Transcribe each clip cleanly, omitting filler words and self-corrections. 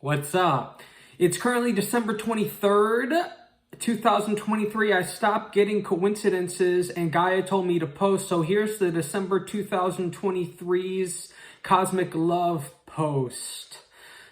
What's up? It's currently December 23rd, 2023. I stopped getting coincidences and Gaia told me to post. So here's the December 2023's Cosmic Love post.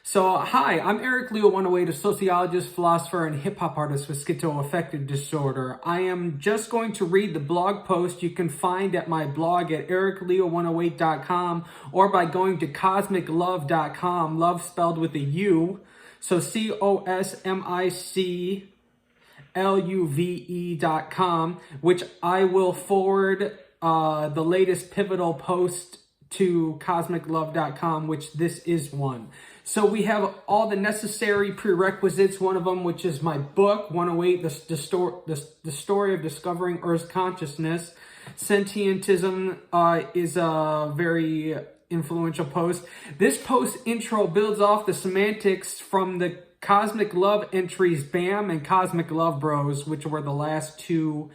So, hi, I'm Eric Leo 108, a sociologist, philosopher, and hip-hop artist with schizoaffective disorder. I am just going to read the blog post you can find at my blog at ericleo108.com or by going to cosmiclove.com, love spelled with a U, so cosmicluve.com, which I will forward the latest pivotal post to cosmiclove.com, which this is one. So we have all the necessary prerequisites, one of them which is my book, 108, the story of discovering Earth's consciousness. Sentientism is a very influential post. This post intro builds off the semantics from the Cosmic Love entries, BAM and Cosmic Love Bros, which were the last two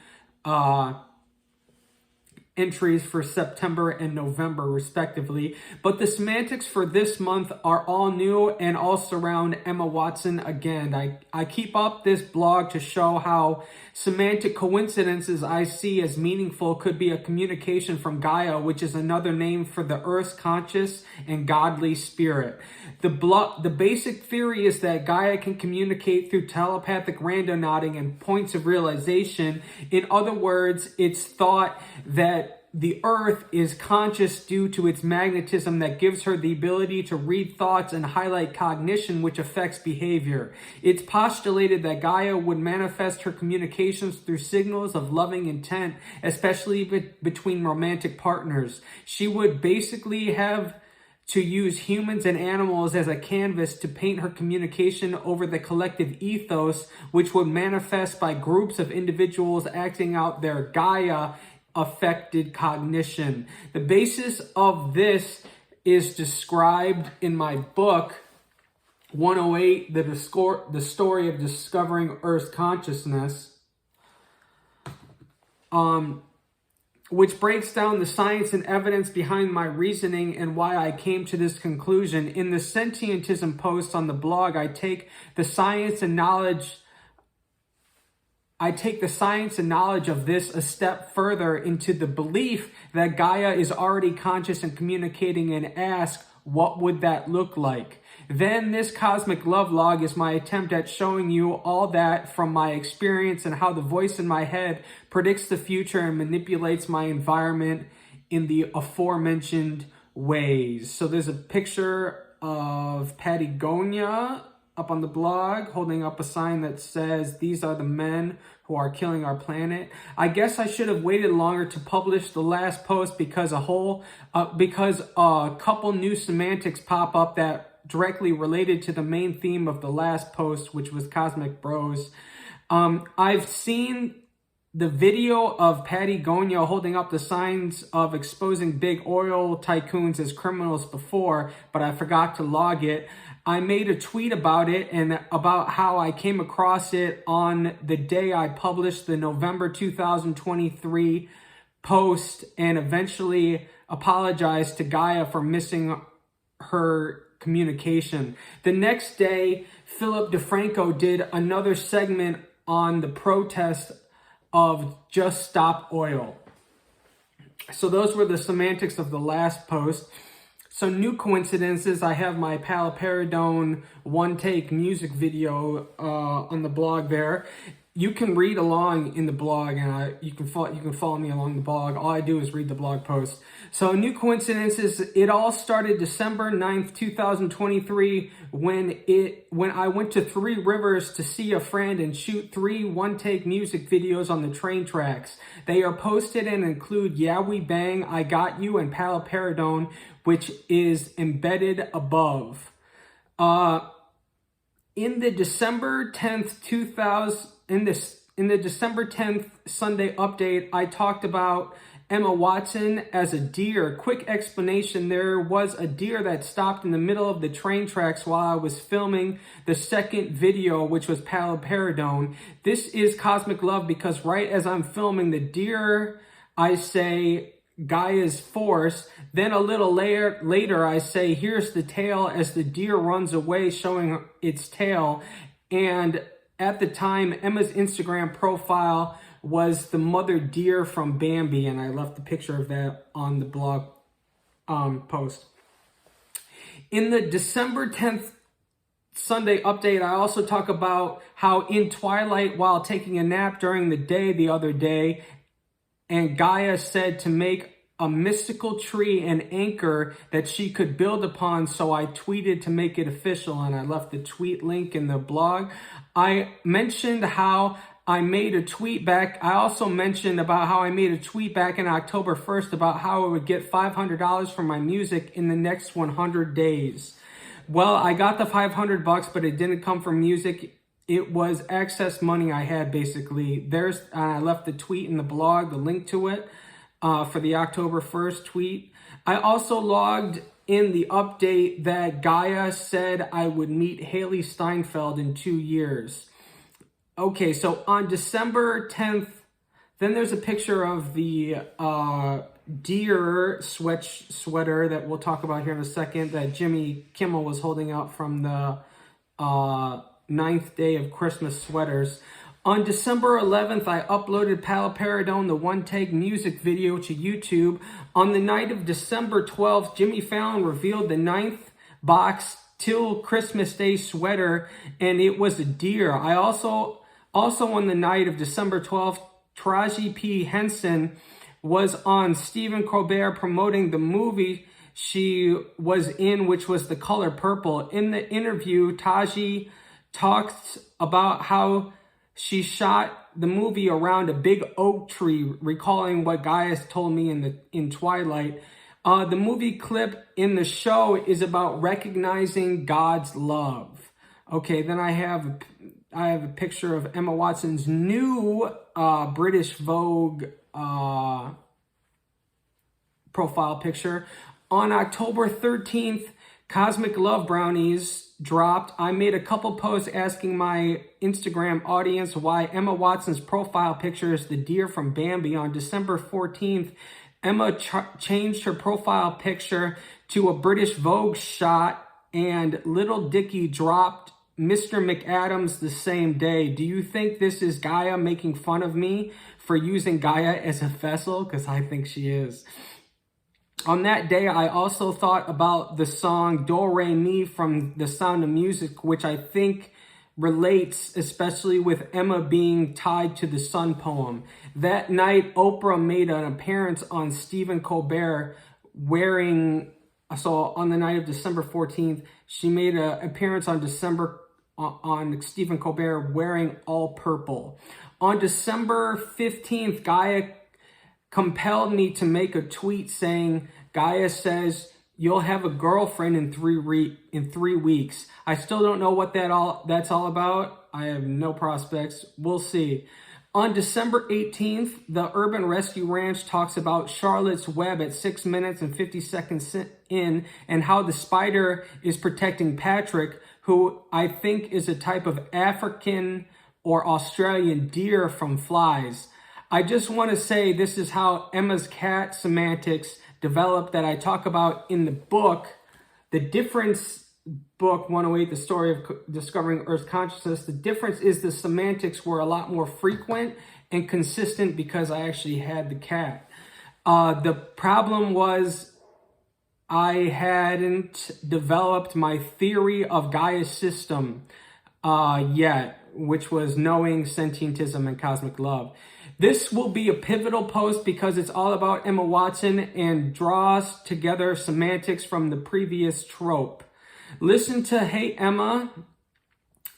entries for September and November respectively, but the semantics for this month are all new and all surround Emma Watson again. I keep up this blog to show how semantic coincidences I see as meaningful could be a communication from Gaia, which is another name for the Earth's conscious and godly spirit. The basic theory is that Gaia can communicate through telepathic randonauting and points of realization. In other words, it's thought that the Earth is conscious due to its magnetism that gives her the ability to read thoughts and highlight cognition, which affects behavior. It's postulated that Gaia would manifest her communications through signals of loving intent, especially between romantic partners. She would basically have to use humans and animals as a canvas to paint her communication over the collective ethos, which would manifest by groups of individuals acting out their Gaia affected cognition. The basis of this is described in my book, 108, the story of discovering Earth's consciousness, which breaks down the science and evidence behind my reasoning and why I came to this conclusion. In the Sentientism post on the blog, I take the science and knowledge of this a step further into the belief that Gaia is already conscious and communicating, and ask, what would that look like? Then this Cosmic Love log is my attempt at showing you all that from my experience and how the voice in my head predicts the future and manipulates my environment in the aforementioned ways. So there's a picture of Patagonia up on the blog, holding up a sign that says, "These are the men who are killing our planet." I guess I should have waited longer to publish the last post because a couple new semantics pop up that directly related to the main theme of the last post, which was Cosmic Bros. I've seen the video of Patagonia holding up the signs of exposing big oil tycoons as criminals before, but I forgot to log it. I made a tweet about it and about how I came across it on the day I published the November 2023 post, and eventually apologized to Gaia for missing her communication. The next day, Philip DeFranco did another segment on the protest of Just Stop Oil. So those were the semantics of the last post. So new coincidences, I have my Paliperidone one-take music video on the blog there. You can read along in the blog, and you can follow me along the blog. All I do is read the blog post. So new coincidences, it all started December 9th, 2023, when I went to Three Rivers to see a friend and shoot 3 one-take music videos on the train tracks. They are posted and include Yeah We Bang, I Got You, and Paliperidone, which is embedded above. In the December 10th, in the December 10th Sunday update, I talked about Emma Watson as a deer. Quick explanation, there was a deer that stopped in the middle of the train tracks while I was filming the second video, which was Paliperidone. This is Cosmic Love because right as I'm filming the deer, I say, Gaia's force. Then a little later, I say, here's the tail as the deer runs away, showing its tail. And at the time, Emma's Instagram profile was the mother deer from Bambi, and I left the picture of that on the blog post. In the December 10th Sunday update, I also talk about how in twilight, while taking a nap during the day the other day, and Gaia said to make a mystical tree an anchor that she could build upon, so I tweeted to make it official, and I left the tweet link in the blog. I mentioned how I made a tweet back. I also mentioned about how I made a tweet back in October 1st about how I would get $500 for my music in the next 100 days. Well, I got the $500, but it didn't come from music. It was excess money I had, basically. I left the tweet in the blog, the link to it, for the October 1st tweet. I also logged in the update that Gaia said I would meet Haley Steinfeld in 2 years. Okay, so on December 10th, then there's a picture of the deer sweater that we'll talk about here in a second that Jimmy Kimmel was holding up from the 9th day of Christmas sweaters. On December 11th, I uploaded Paliperidone, the one-take music video, to YouTube. On the night of December 12th, Jimmy Fallon revealed the 9th box Till Christmas Day sweater, and it was a deer. I also on the night of December 12th, Taraji P. Henson was on Stephen Colbert promoting the movie she was in, which was The Color Purple. In the interview, Taji talked about how she shot the movie around a big oak tree, recalling what Gaia told me in Twilight. The movie clip in the show is about recognizing God's love. Okay, then I have a picture of Emma Watson's new British Vogue profile picture. On October 13th, Cosmic Love Brownies dropped. I made a couple posts asking my Instagram audience why Emma Watson's profile picture is the deer from Bambi. On December 14th, Emma changed her profile picture to a British Vogue shot, and Little Dicky dropped Mr. McAdams the same day. Do you think this is Gaia making fun of me for using Gaia as a vessel? Because I think she is. On that day, I also thought about the song Do Re Mi from The Sound of Music, which I think relates, especially with Emma being tied to the sun poem. That night, Oprah made an appearance on Stephen Colbert so on the night of December 14th, she made an appearance on Stephen Colbert wearing all purple. On December 15th, Gaia compelled me to make a tweet saying, Gaia says, you'll have a girlfriend in 3 weeks. I still don't know what that's all about. I have no prospects. We'll see. On December 18th, the Urban Rescue Ranch talks about Charlotte's Web at 6 minutes and 50 seconds in, and how the spider is protecting Patrick, who I think is a type of African or Australian deer from flies. I just want to say this is how Emma's cat semantics developed that I talk about in the book, The Difference book 108, The Story of Discovering Earth's Consciousness. The difference is the semantics were a lot more frequent and consistent because I actually had the cat. The problem was I hadn't developed my theory of Gaia's system yet, which was knowing, sentientism, and cosmic love. This will be a pivotal post because it's all about Emma Watson and draws together semantics from the previous trope. Listen to Hey Emma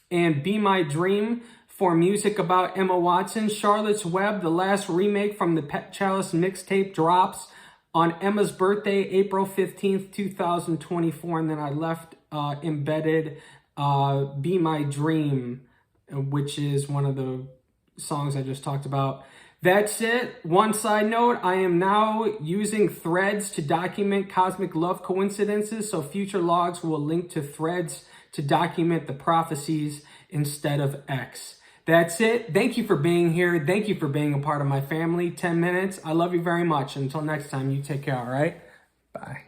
and Be My Dream for music about Emma Watson. Charlotte's Web, the last remake from the Pet Chalice mixtape, drops on Emma's birthday, April 15th, 2024. And then I left embedded Be My Dream, which is one of the songs I just talked about. That's it. One side note, I am now using Threads to document cosmic love coincidences, so future logs will link to Threads to document the prophecies instead of X. That's it. Thank you for being here. Thank you for being a part of my family. 10 minutes. I love you very much. Until next time, you take care, all right? Bye.